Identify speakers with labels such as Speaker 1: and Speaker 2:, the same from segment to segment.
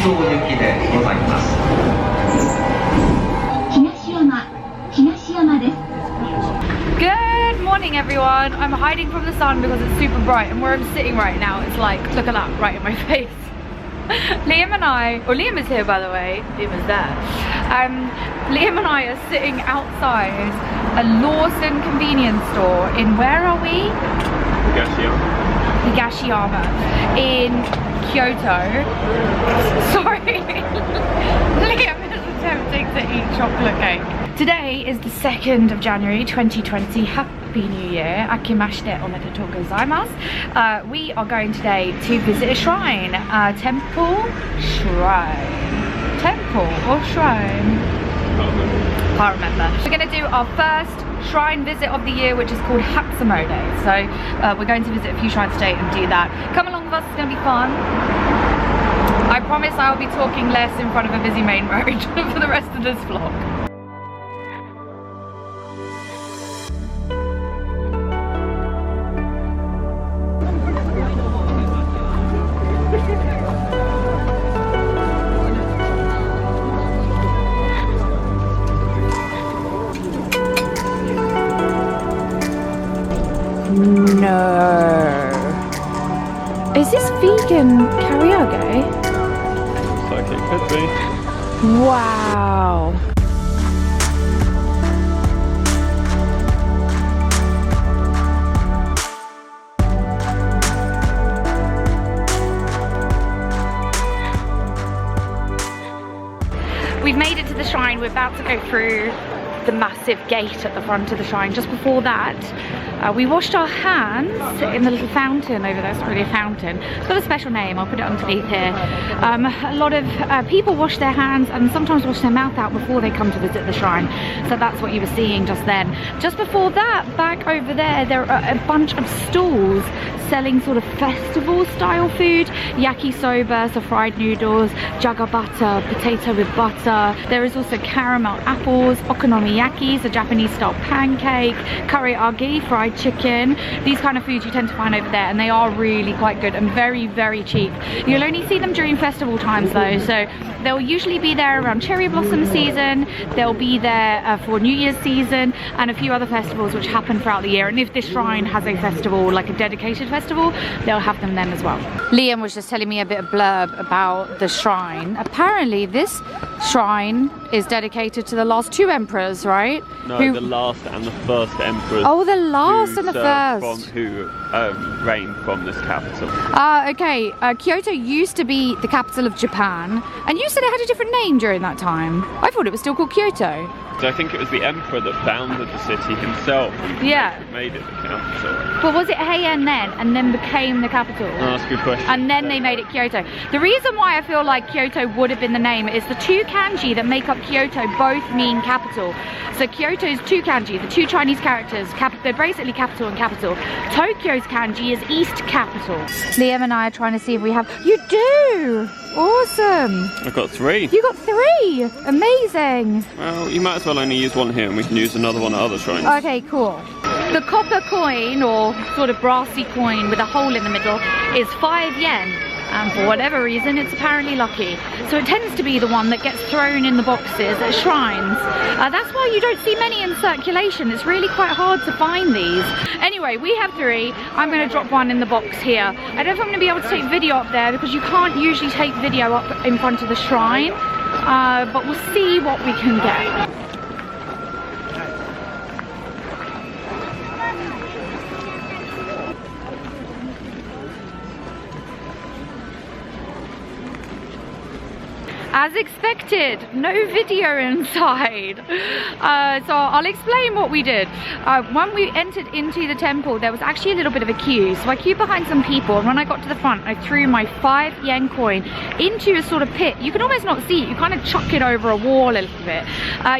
Speaker 1: 道行きでございます。
Speaker 2: Good morning everyone. I'm hiding from the sun because it's super bright, and where I'm sitting right now, it's like, look at that, right in my face. Liam and I, or Liam is here by the way, Liam is there. Liam and I are sitting outside a Lawson convenience store in, where are we? Higashiyama in Kyoto. Sorry. Liam is attempting to eat chocolate cake. Today is the 2nd of January 2020. Happy New Year. Akimashite omedetou gozaimasu. We are going today to visit a shrine. Temple? Shrine. Temple or shrine? Can't remember. We're going to do our first shrine visit of the year, which is called Hatsumode. So we're going to visit a few shrines today and do that. Come along with us, it's going to be fun. I promise I will be talking less in front of a busy main road for the rest of this vlog. No. Is this vegan karaoke?
Speaker 3: Looks like it could be.
Speaker 2: Wow. We've made it to the shrine. We're about to go through the massive gate at the front of the shrine. Just before that, we washed our hands in the little fountain over there. It's not really a fountain. It's got a special name. I'll put it underneath here. A lot of people wash their hands and sometimes wash their mouth out before they come to visit the shrine. So that's what you were seeing just then. Just before that, back over there, there are a bunch of stalls selling sort of festival style food. Yakisoba, so fried noodles, jagabata, potato with butter. There is also caramel apples, okonomiyaki, a Japanese style pancake, karaage, fried chicken. These kind of foods you tend to find over there, and they are really quite good and very, very cheap. You'll only see them during festival times though, so they'll usually be there around cherry blossom season, they'll be there for New Year's season and a few other festivals which happen throughout the year. And if this shrine has a festival, like a dedicated festival, they'll have them then as well. Liam was just telling me a bit of blurb about the shrine. Apparently this shrine is dedicated to the last 2 emperors, right?
Speaker 3: No, the last and the first emperors.
Speaker 2: Oh, the last and the first.
Speaker 3: Who reigned from this capital.
Speaker 2: Okay. Kyoto used to be the capital of Japan, and you said it had a different name during that time. I thought it was still called Kyoto.
Speaker 3: So I think it was the emperor that founded the city himself.
Speaker 2: Yeah.
Speaker 3: Made it the capital.
Speaker 2: But was it Heian then, and then became the capital?
Speaker 3: Oh, that's a good question.
Speaker 2: And then they made it Kyoto. The reason why I feel like Kyoto would have been the name is the 2 kanji that make up Kyoto both mean capital. So Kyoto's 2 kanji, the 2 Chinese characters, they're basically capital and capital. Tokyo's kanji is East Capital. Liam and I are trying to see if we have... You do! Awesome!
Speaker 3: I've got 3.
Speaker 2: You got 3! Amazing!
Speaker 3: Well, you might as well only use one here, and we can use another one at other shrines.
Speaker 2: Okay, cool. The copper coin, or sort of brassy coin with a hole in the middle, is 5 yen. And for whatever reason, it's apparently lucky. So it tends to be the one that gets thrown in the boxes at shrines. That's why you don't see many in circulation. It's really quite hard to find these. Anyway, we have 3. I'm going to drop one in the box here. I don't know if I'm going to be able to take video up there because you can't usually take video up in front of the shrine. But we'll see what we can get. As expected, no video inside. So I'll explain what we did. When we entered into the temple, there was actually a little bit of a queue. So I queued behind some people, and when I got to the front, I threw my 5 yen coin into a sort of pit. You can almost not see it. You kind of chuck it over a wall a little bit.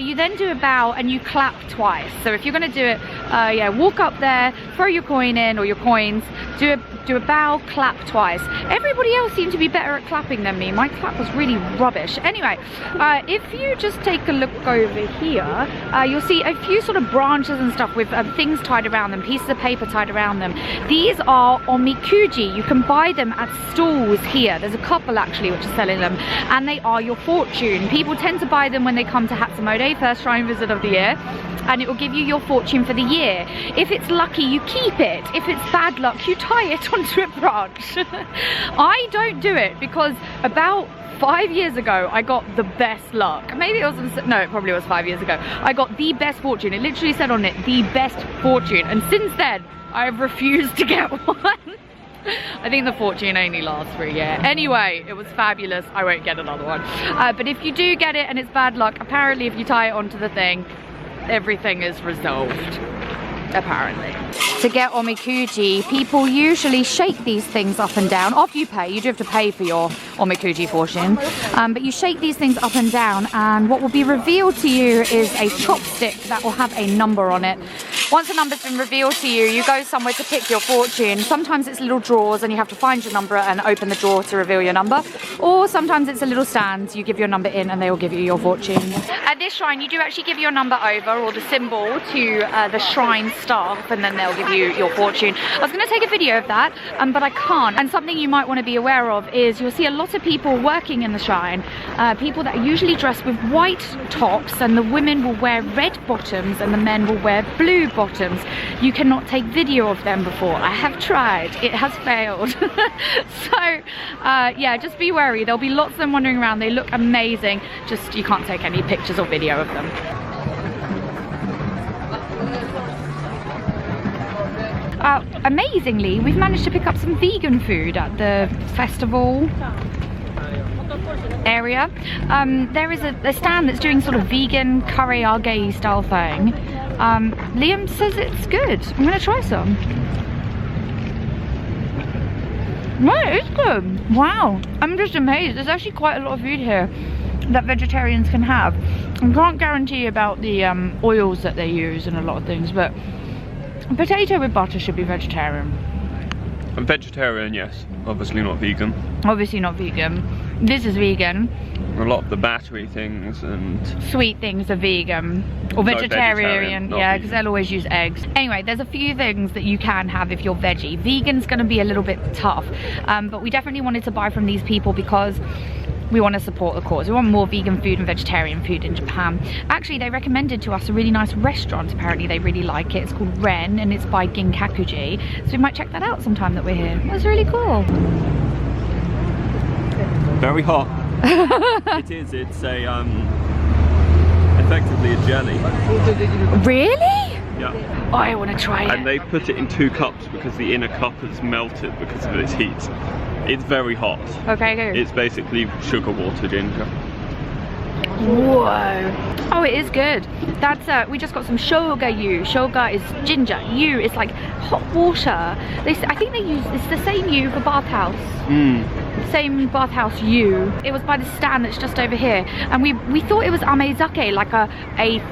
Speaker 2: You then do a bow and you clap twice. So if you're going to do it, yeah, walk up there, throw your coin in or your coins, do a do a bow, clap twice. Everybody else seemed to be better at clapping than me. My clap was really rubbish. Anyway, if you just take a look over here, you'll see a few sort of branches and stuff with things tied around them, pieces of paper tied around them. These are omikuji. You can buy them at stalls here. There's a couple actually which are selling them, and they are your fortune. People tend to buy them when they come to Hatsumode, first shrine visit of the year, and it will give you your fortune for the year. If it's lucky, you keep it. If it's bad luck, you tie it onto a branch. I don't do it because about 5 years ago I got the best luck. Maybe it was, no, it probably was 5 years ago. I got the best fortune. It literally said on it, the best fortune, and since then I've refused to get one. I think the fortune only lasts for a year. Anyway, it was fabulous. I won't get another one. But if you do get it and it's bad luck, apparently if you tie it onto the thing, everything is resolved. Apparently. To get omikuji, people usually shake these things up and down. After you pay, you do have to pay for your omikuji fortune, but you shake these things up and down, and what will be revealed to you is a chopstick that will have a number on it. Once a number's been revealed to you, you go somewhere to pick your fortune. Sometimes it's little drawers and you have to find your number and open the drawer to reveal your number, or sometimes it's a little stand. You give your number in and they will give you your fortune. At this shrine, you do actually give your number over, or the symbol, to the shrine staff, and then they'll give you your fortune. I was going to take a video of that, but I can't. And something you might want to be aware of is you'll see a lot of people working in the shrine, people that are usually dressed with white tops, and the women will wear red bottoms and the men will wear blue bottoms. You cannot take video of them before. I have tried. It has failed. So yeah, just be wary. There'll be lots of them wandering around. They look amazing. Just you can't take any pictures or video of them. Amazingly, we've managed to pick up some vegan food at the festival area. There is a stand that's doing sort of vegan karaage style thing. Liam says it's good. I'm going to try some. No, it's good. Wow, I'm just amazed. There's actually quite a lot of food here that vegetarians can have. I can't guarantee about the oils that they use and a lot of things, but potato with butter should be vegetarian.
Speaker 3: I'm vegetarian, yes. Obviously not vegan.
Speaker 2: Obviously not vegan. This is vegan.
Speaker 3: A lot of the battery things and
Speaker 2: sweet things are vegan. Or vegetarian, yeah, because they'll always use eggs. Anyway, there's a few things that you can have if you're veggie. Vegan's going to be a little bit tough, but we definitely wanted to buy from these people because we want to support the cause. We want more vegan food and vegetarian food in Japan. Actually, they recommended to us a really nice restaurant. Apparently they really like it. It's called Ren, and it's by Ginkakuji. So we might check that out sometime that we're here. It was really cool.
Speaker 3: Very hot. It is. It's a effectively a jelly.
Speaker 2: Really?
Speaker 3: Yeah.
Speaker 2: Oh, I want to try it.
Speaker 3: And they put it in 2 cups because the inner cup has melted because of its heat. It's very hot. Okay, good. It's basically sugar water ginger.
Speaker 2: Whoa. Oh, it is good. That's we just got some shoga yu. Shoga is ginger. Yu is like hot water. I think they use, it's the same yu for bathhouse. Same bathhouse yu. It was by the stand that's just over here, and we thought it was amezake, like a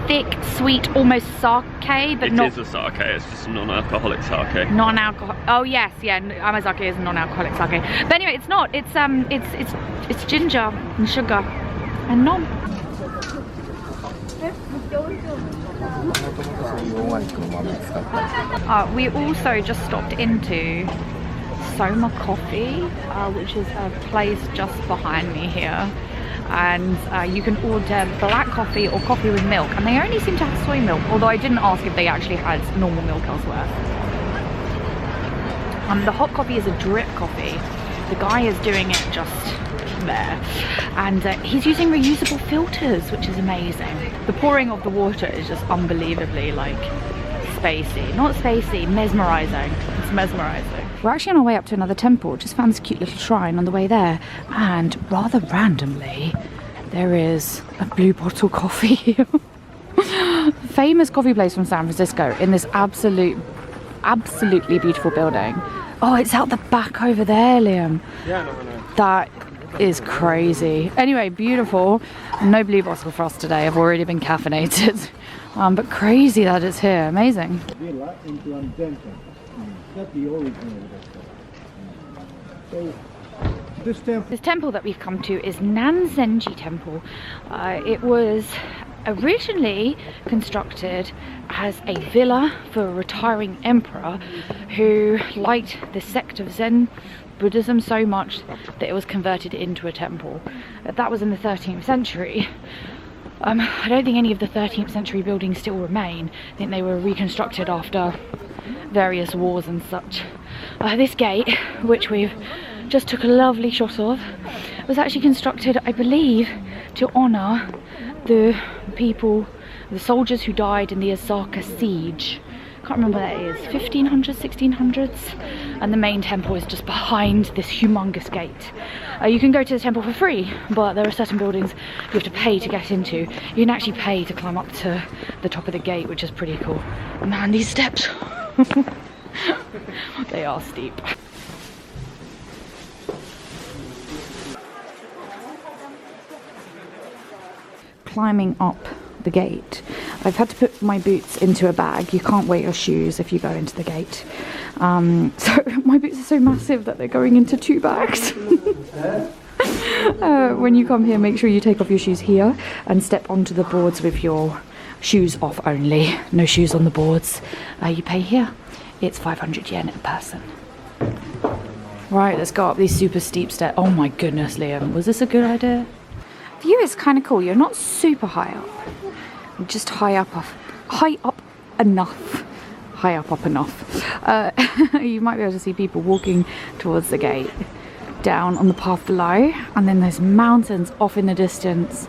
Speaker 2: thick, sweet, almost sake, but not.
Speaker 3: It is a sake. It's just non-alcoholic sake.
Speaker 2: Non-alcohol. Oh yes, yeah. Amezake is non-alcoholic sake. But anyway, it's not. It's ginger and sugar and non. We also just stopped into Soma Coffee, which is a place just behind me here, and you can order black coffee or coffee with milk, and they only seem to have soy milk, although I didn't ask if they actually had normal milk elsewhere. The hot coffee is a drip coffee. The guy is doing it just there, and he's using reusable filters, which is amazing. The pouring of the water is just unbelievably like spacey. Not spacey, mesmerizing. It's mesmerizing. We're actually on our way up to another temple. Just found this cute little shrine on the way there, and rather randomly there is a blue bottle coffee here. Famous coffee place from San Francisco in this absolutely beautiful building. Oh, it's out the back over there, Liam.
Speaker 3: Yeah, no.
Speaker 2: That is crazy. Anyway, beautiful. No blue bottle for us today. I've already been caffeinated. But crazy that it's here. Amazing. This temple that we've come to is Nanzenji Temple. It was originally constructed as a villa for a retiring emperor who liked the sect of Zen Buddhism so much that it was converted into a temple. That was in the 13th century. I don't think any of the 13th century buildings still remain. I think they were reconstructed after various wars and such. This gate, which we've just took a lovely shot of, was actually constructed, I believe, to honour the people, the soldiers who died in the Osaka siege. Can't remember what that is, 1500s, 1600s, and the main temple is just behind this humongous gate. You can go to the temple for free, but there are certain buildings you have to pay to get into. You can actually pay to climb up to the top of the gate, which is pretty cool. Man, these steps, they are steep. Climbing up the gate, I've had to put my boots into a bag. You can't wear your shoes if you go into the gate. So my boots are so massive that they're going into 2 bags. When you come here, make sure you take off your shoes here and step onto the boards with your shoes off only. No shoes on the boards. You pay here. It's 500 yen a person. Right, let's go up these super steep stairs. Oh my goodness, Liam, was this a good idea? View is kind of cool. You're not super high up. You're just high up enough. You might be able to see people walking towards the gate, down on the path below, and then there's mountains off in the distance.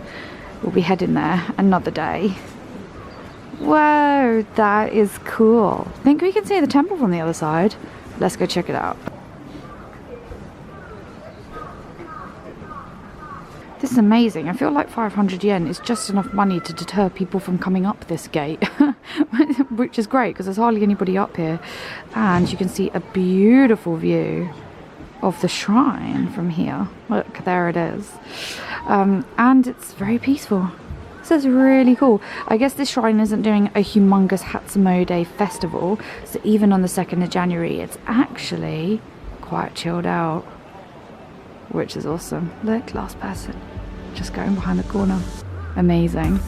Speaker 2: We'll be heading there another day. Whoa, that is cool. I think we can see the temple from the other side. Let's go check it out. This is amazing. I feel like 500 yen is just enough money to deter people from coming up this gate, which is great because there's hardly anybody up here. And you can see a beautiful view of the shrine from here. Look, there it is. And it's very peaceful. This is really cool. I guess this shrine isn't doing a humongous Hatsumode festival, so even on the 2nd of January, it's actually quite chilled out, which is awesome. Look, last person, just going behind the corner. Amazing.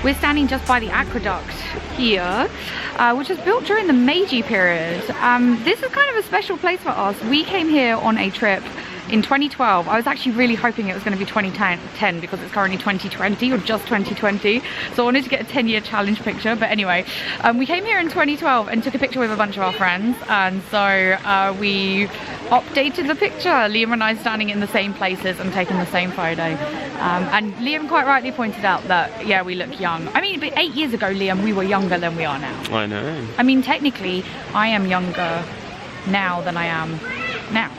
Speaker 2: We're standing just by the aqueduct here, which was built during the Meiji period. This is kind of a special place for us. We came here on a trip in 2012. I was actually really hoping it was going to be 2010 because it's currently 2020 or just 2020. So I wanted to get a 10-year challenge picture. But anyway, we came here in 2012 and took a picture with a bunch of our friends. And so we updated the picture. Liam and I standing in the same places and taking the same photo. And Liam quite rightly pointed out that, yeah, we look young. I mean, but 8 years ago, Liam, we were younger than we are now.
Speaker 3: I know. I
Speaker 2: mean, technically, I am younger now than I am now.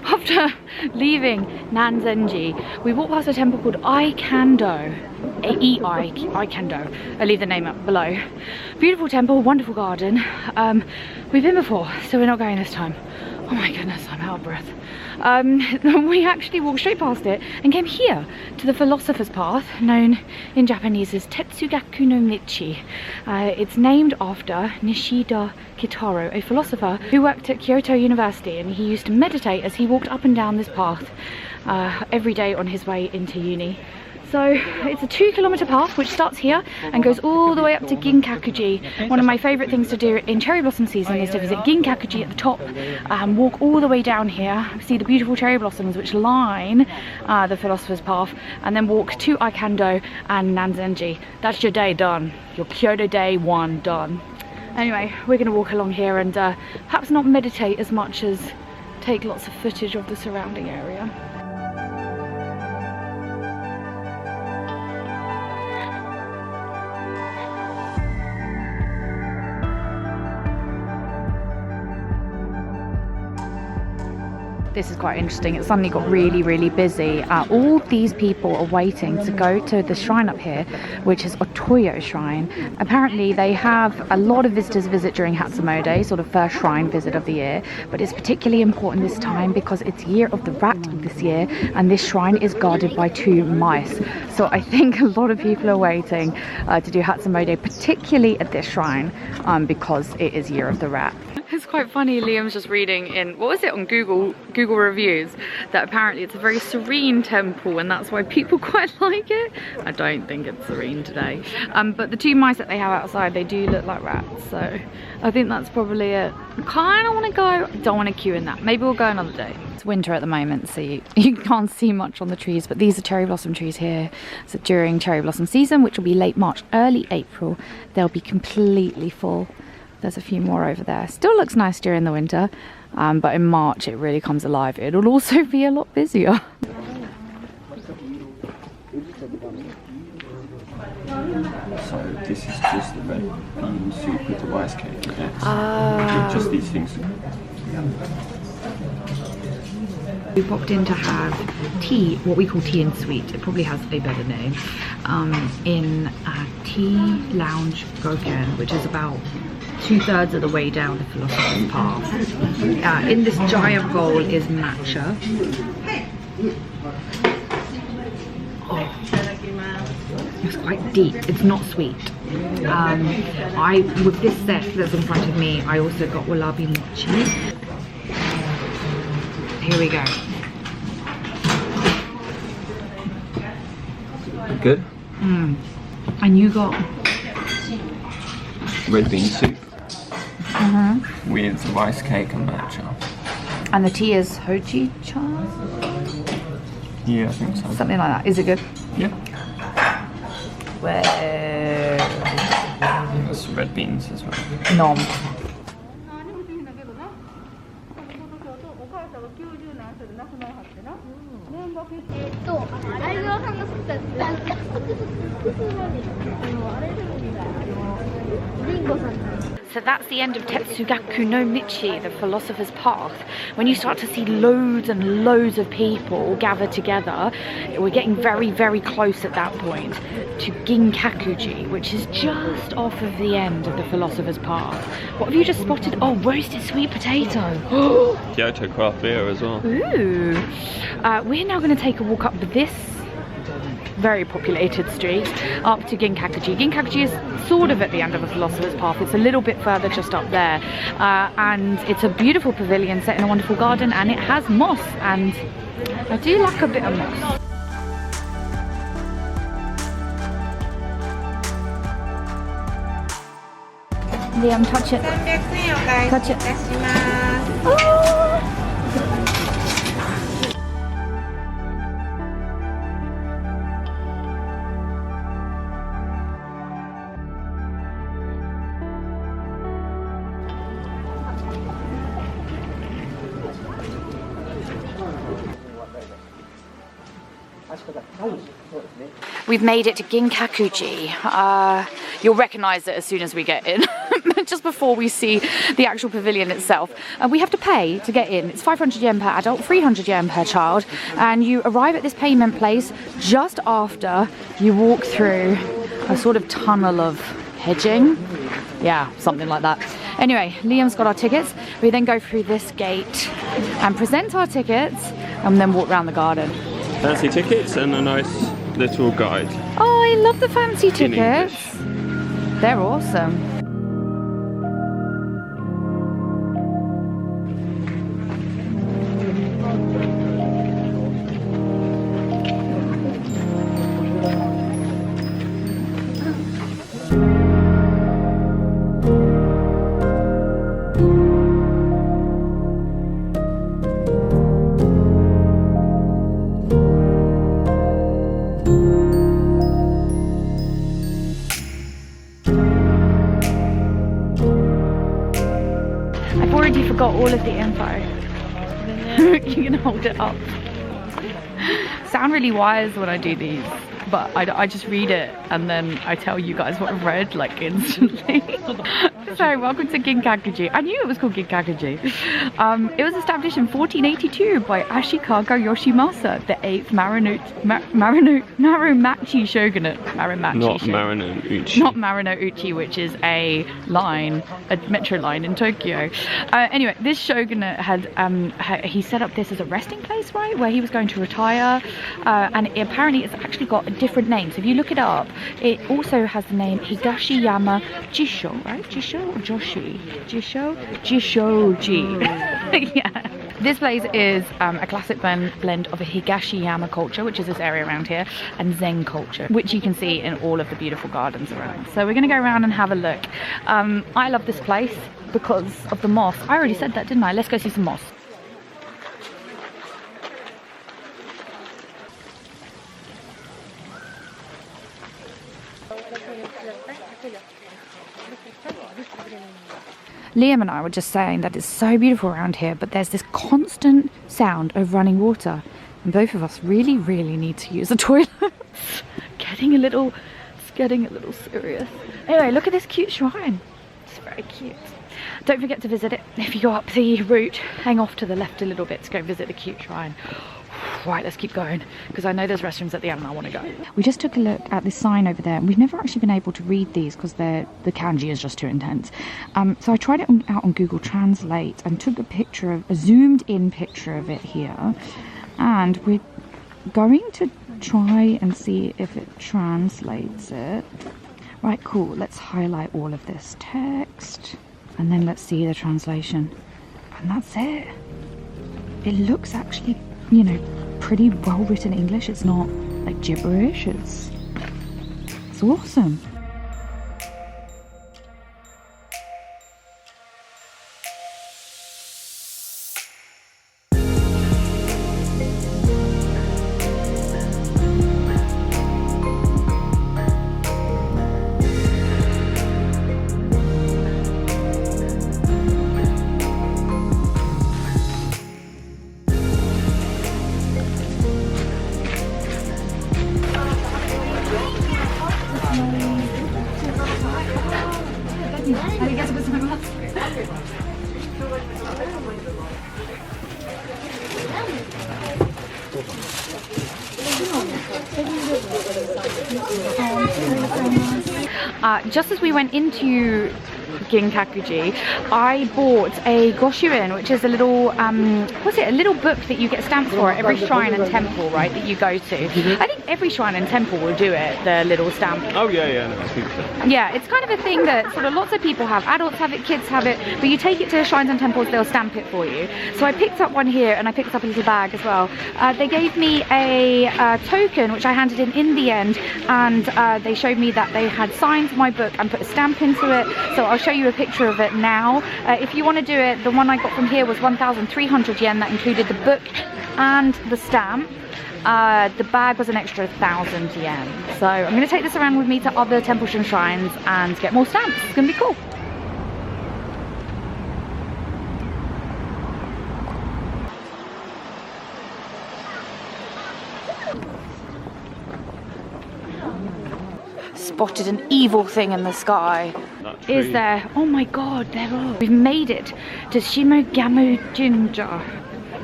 Speaker 2: After leaving Nanzenji, we walked past a temple called Aikando. Aikando. I'll leave the name up below. Beautiful temple, wonderful garden. We've been before, so we're not going this time. Oh my goodness, I'm out of breath. We actually walked straight past it and came here to the Philosophers Path, known in Japanese as Tetsugaku no Michi. It's named after Nishida Kitaro, a philosopher who worked at Kyoto University, and he used to meditate as he walked up and down this path every day on his way into uni. So it's a 2-kilometer path which starts here and goes all the way up to Ginkakuji. One of my favourite things to do in cherry blossom season is to visit Ginkakuji at the top, walk all the way down here, see the beautiful cherry blossoms which line the Philosopher's Path, and then walk to Aikando and Nanzenji. That's your day done. Your Kyoto day 1 done. Anyway, we're going to walk along here and perhaps not meditate as much as take lots of footage of the surrounding area. this is quite interesting. It suddenly got really, really busy. All these people are waiting to go to the shrine up here, which is Kyoto Shrine. Apparently they have a lot of visitors visit during Hatsumode, sort of first shrine visit of the year, but it's particularly important this time because it's year of the rat this year, and this shrine is guarded by 2 mice. So I think a lot of people are waiting to do Hatsumode, particularly at this shrine, because it is year of the rat. It's quite funny, Liam's just reading in, what was it, on Google reviews, that apparently it's a very serene temple and that's why people quite like it. I don't think it's serene today. But the 2 mice that they have outside, they do look like rats, so I think that's probably it. I kind of want to go, I don't want to queue in that. Maybe we'll go another day. It's winter at the moment, so you can't see much on the trees, but these are cherry blossom trees here. So during cherry blossom season, which will be late March, early April, they'll be completely full. There's a few more over there. Still looks nice during the winter, but in March it really comes alive. It'll also be a lot busier.
Speaker 3: So this is just the red bean soup with the rice cake. With just these things.
Speaker 2: We popped in to have tea, what we call tea and sweet. It probably has a better name. In Tea Lounge Goken, which is about 2/3 of the way down the Philosophers Path. In this giant bowl is matcha. Oh, it's quite deep. It's not sweet. With this set that's in front of me, I also got wallaby mochi. Here we go.
Speaker 3: Good.
Speaker 2: And you got
Speaker 3: red bean soup with rice cake and matcha.
Speaker 2: And the tea is hoji cha?
Speaker 3: Yeah, I think so.
Speaker 2: Something like that. Is it good?
Speaker 3: Yeah.
Speaker 2: Where?
Speaker 3: There's red beans as well.
Speaker 2: Nom. So that's the end of Tetsugaku no Michi, the Philosopher's Path. When you start to see loads and loads of people gathered together, we're getting very, very close at that point to Ginkakuji, which is just off of the end of the Philosopher's Path. What have you just spotted? Oh, roasted sweet potato.
Speaker 3: Kyoto craft beer as well.
Speaker 2: Ooh. We're now going to take a walk up this very populated street up to Ginkakuji. Ginkakuji is sort of at the end of the Philosopher's Path. It's a little bit further just up there, and it's a beautiful pavilion set in a wonderful garden, and it has moss, and I do like a bit of moss. Liam, touch it. Touch it. Oh. We've made it to Ginkakuji. You'll recognise it as soon as we get in, just before we see the actual pavilion itself. We have to pay to get in. It's 500 yen per adult, 300 yen per child, and you arrive at this payment place just after you walk through a sort of tunnel of hedging. Yeah, something like that. Anyway, Liam's got our tickets. We then go through this gate and present our tickets and then walk around the garden.
Speaker 3: Fancy tickets and a nice little guide.
Speaker 2: Oh, I love the fancy tickets. They're awesome. Got all of the info. You can hold it up. Sound really wise when I do these. but I just read it and then I tell you guys what I've read like instantly. So welcome to Ginkakuji. I knew it was called Ginkakuji. It was established in 1482 by Ashikaga Yoshimasa, the 8th Muromachi shogunate.
Speaker 3: Not Marunouchi.
Speaker 2: Not Marunouchi, which is a line, a metro line in Tokyo. Anyway, this shogunate had he set up this as a resting place, right, where he was going to retire, and apparently it's actually got a different name. So if you look it up, it also has the name Higashiyama Jisho, right? Jisho or Joshi? Jishoji. Yeah. This place is a classic blend of a Higashiyama culture, which is this area around here, and Zen culture, which you can see in all of the beautiful gardens around. So we're going to go around and have a look. I love this place because of the moss. I already said that, didn't I? Let's go see some moss. Liam and I were just saying that it's so beautiful around here, but there's this constant sound of running water, and both of us really need to use the toilet. It's getting a little serious. Anyway, look at this cute shrine. It's very cute. Don't forget to visit it. If you go up the route, hang off to the left a little bit to go visit the cute shrine. Right, let's keep going, because I know there's restrooms at the end and I want to go. We just took a look at this sign over there, and we've never actually been able to read these because the kanji is just too intense. So I tried it out on Google Translate and took a zoomed in picture of it here, and we're going to try and see if it translates it. Right, cool. Let's highlight all of this text and then let's see the translation, and that's it. It looks actually, you know, pretty well written English. It's not like gibberish. It's awesome. Just as we went into Ginkakuji, I bought a goshuin, which is a little, a little book that you get stamps for at every shrine and temple, right, that you go to. I think every shrine and temple will do it, the little stamp.
Speaker 3: Oh yeah, no, I think so.
Speaker 2: Yeah, it's kind of a thing that sort of lots of people have. Adults have it, kids have it, but you take it to shrines and temples, they'll stamp it for you. So I picked up one here, and I picked up a little bag as well. They gave me a token, which I handed in the end, and they showed me that they had signed my book and put a stamp into it. So I'll show you a picture of it now. If you want to do it, the one I got from here was 1,300 yen. That included the book and the stamp. The bag was an extra 1,000 yen. So I'm going to take this around with me to other temples and shrines and get more stamps. It's going to be cool. Spotted an evil thing in the sky. Is there? Oh my god, there are. We've made it to Shimogamu Jinja,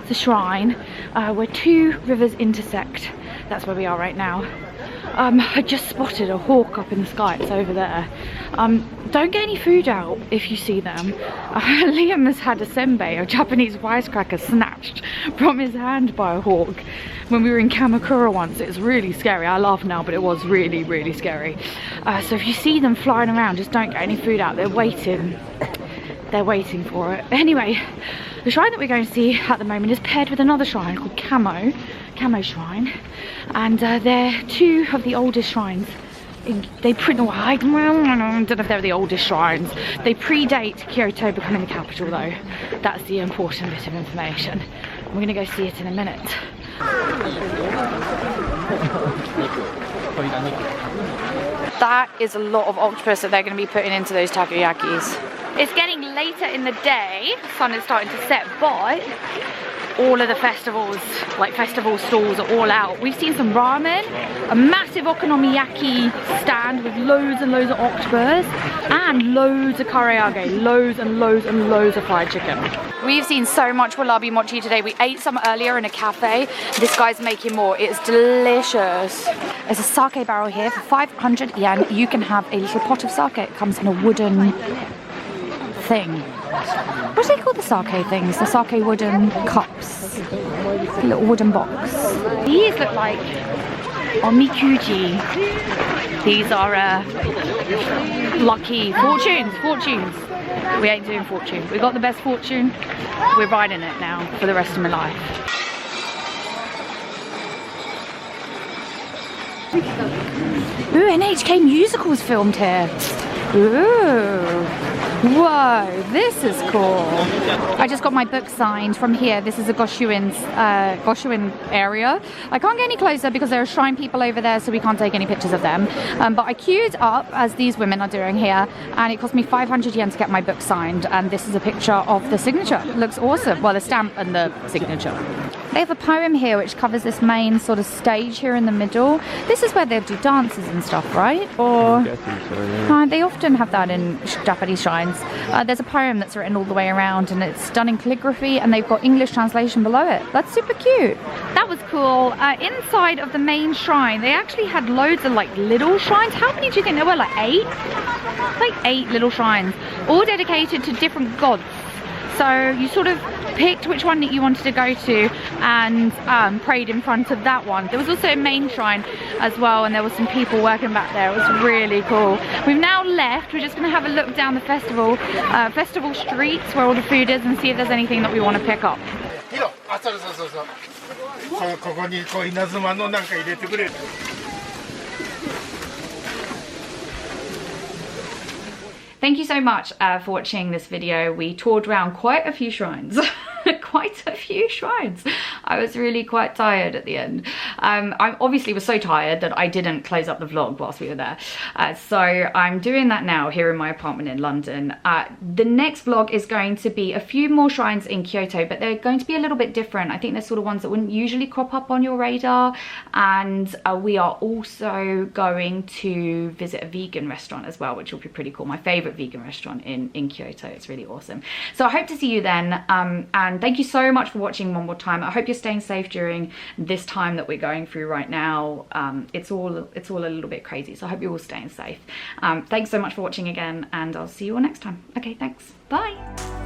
Speaker 2: the shrine, where two rivers intersect. That's where we are right now. I just spotted a hawk up in the sky. It's over there. Don't get any food out if you see them. Liam has had a senbei, a Japanese wisecracker, snatched from his hand by a hawk when we were in Kamakura once. It was really scary. I laugh now, but it was really scary. So if you see them flying around, just don't get any food out. They're waiting. They're waiting for it. Anyway, the shrine that we're going to see at the moment is paired with another shrine called Kamo Shrine, and they're two of the oldest shrines. I don't know if they're the oldest shrines. They predate Kyoto becoming the capital though. That's the important bit of information. We're going to go see it in a minute. That is a lot of octopus that they're going to be putting into those takoyakis. It's getting later in the day, the sun is starting to set, but all of the festivals, like festival stalls are all out. We've seen some ramen, a massive okonomiyaki stand with loads and loads of octopus, and loads of karaage, loads and loads and loads of fried chicken. We've seen so much wallaby mochi today. We ate some earlier in a cafe. This guy's making more. It's delicious. There's a sake barrel here for 500 yen. You can have a little pot of sake. It comes in a wooden thing. What do they call the sake things? The sake wooden cups. A little wooden box. These look like omikuji. These are lucky fortunes. We ain't doing fortune. We got the best fortune. We're riding it now for the rest of my life. Ooh, NHK Musicals filmed here. Ooh. Whoa, this is cool. I just got my book signed from here. This is a Goshuin area. I can't get any closer because there are shrine people over there, so we can't take any pictures of them. But I queued up, as these women are doing here, and it cost me 500 yen to get my book signed. And this is a picture of the signature. It looks awesome. Well, the stamp and the signature. They have a poem here which covers this main sort of stage here in the middle. This is where they do dances and stuff, right? Or they often have that in Japanese shrines. There's a poem that's written all the way around, and it's done in calligraphy, and they've got English translation below it. That's super cute. That was cool. Inside of the main shrine, they actually had loads of like little shrines. How many do you think there were? Like 8? Like 8 little shrines, all dedicated to different gods. So you sort of picked which one that you wanted to go to and prayed in front of that one. There was also a main shrine as well, and there was some people working back there. It was really cool. We've now left. We're just going to have a look down the festival streets where all the food is and see if there's anything that we want to pick up. Thank you so much for watching this video. We toured around quite a few shrines. I was really quite tired at the end. I obviously was so tired that I didn't close up the vlog whilst we were there. So I'm doing that now here in my apartment in London. The next vlog is going to be a few more shrines in Kyoto, but they're going to be a little bit different. I think they're sort of ones that wouldn't usually crop up on your radar. And we are also going to visit a vegan restaurant as well, which will be pretty cool. My favorite vegan restaurant in Kyoto. It's really awesome. So I hope to see you then. And thank you so much for watching one more time. I hope you're staying safe during this time that we're going through right now. It's all a little bit crazy, so I hope you're all staying safe. Thanks so much for watching again, and I'll see you all next time. Okay, thanks. Bye.